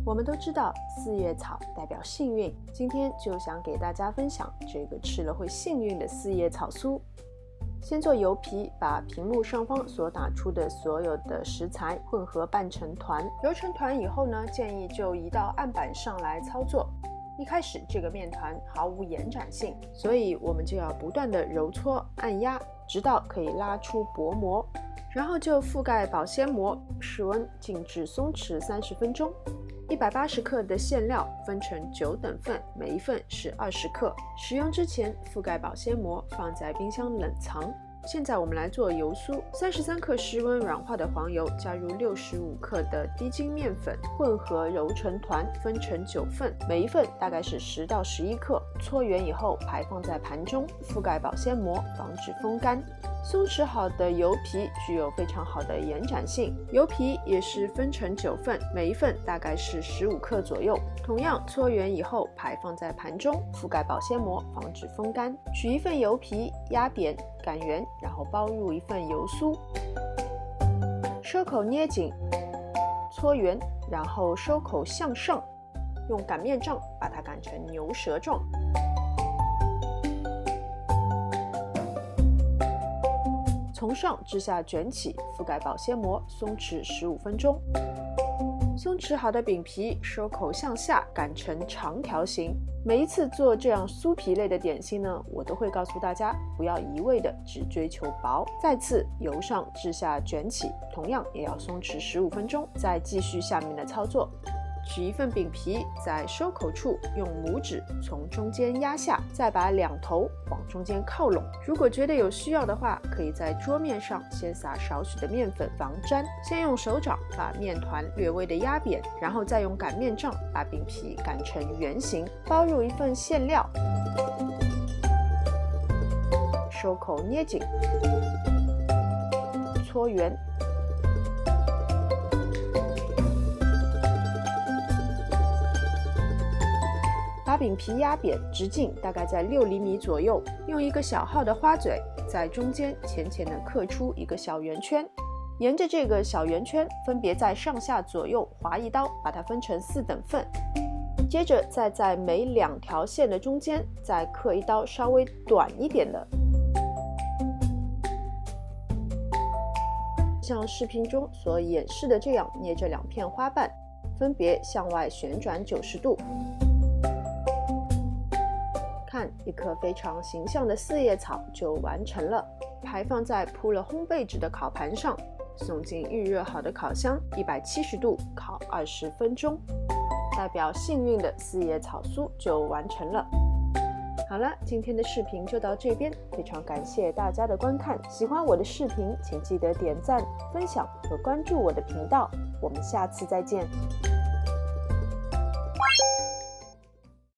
我们都知道四叶草代表幸运，今天就想给大家分享这个吃了会幸运的四叶草酥。先做油皮，把屏幕上方所打出的所有的食材混合拌成团，揉成团以后呢，建议就移到案板上来操作。一开始这个面团毫无延展性，所以我们就要不断的揉搓按压，直到可以拉出薄膜，然后就覆盖保鲜膜，室温静置松弛30分钟。180克的馅料分成9等份，每一份是20克。使用之前覆盖保鲜膜，放在冰箱冷藏。现在我们来做油酥，33克室温软化的黄油，加入65克的低筋面粉，混合揉成团，分成9份，每一份大概是10到11克。搓圆以后排放在盘中，覆盖保鲜膜，防止风干。松弛好的油皮具有非常好的延展性，油皮也是分成9份，每一份大概是15克左右。同样搓圆以后排放在盘中，覆盖保鲜膜，防止风干。取一份油皮，压扁擀圆，然后包入一份油酥，收口捏紧，搓圆，然后收口向上，用擀面杖把它擀成牛舌状。从上至下卷起，覆盖保鲜膜，松弛15分钟。松弛好的饼皮收口向下，擀成长条形。每一次做这样酥皮类的点心呢，我都会告诉大家不要一味的只追求薄，再次由上至下卷起，同样也要松弛15分钟，再继续下面的操作。取一份饼皮，在收口处用拇指从中间压下，再把两头往中间靠拢。如果觉得有需要的话，可以在桌面上先撒少许的面粉防粘。先用手掌把面团略微的压扁，然后再用擀面杖把饼皮擀成圆形，包入一份馅料，收口捏紧，搓圆。把饼皮压扁，直径大概在6厘米左右，用一个小号的花嘴在中间浅浅的刻出一个小圆圈，沿着这个小圆圈分别在上下左右划一刀，把它分成4等份。接着再在每2条线的中间再刻一刀稍微短一点的，像视频中所演示的这样捏着2片花瓣，分别向外旋转90度。看，一颗非常形象的四叶草就完成了，排放在铺了烘焙纸的烤盘上，送进预热好的烤箱，170度烤20分钟，代表幸运的四叶草酥就完成了。好了，今天的视频就到这边，非常感谢大家的观看。喜欢我的视频，请记得点赞、分享和关注我的频道。我们下次再见。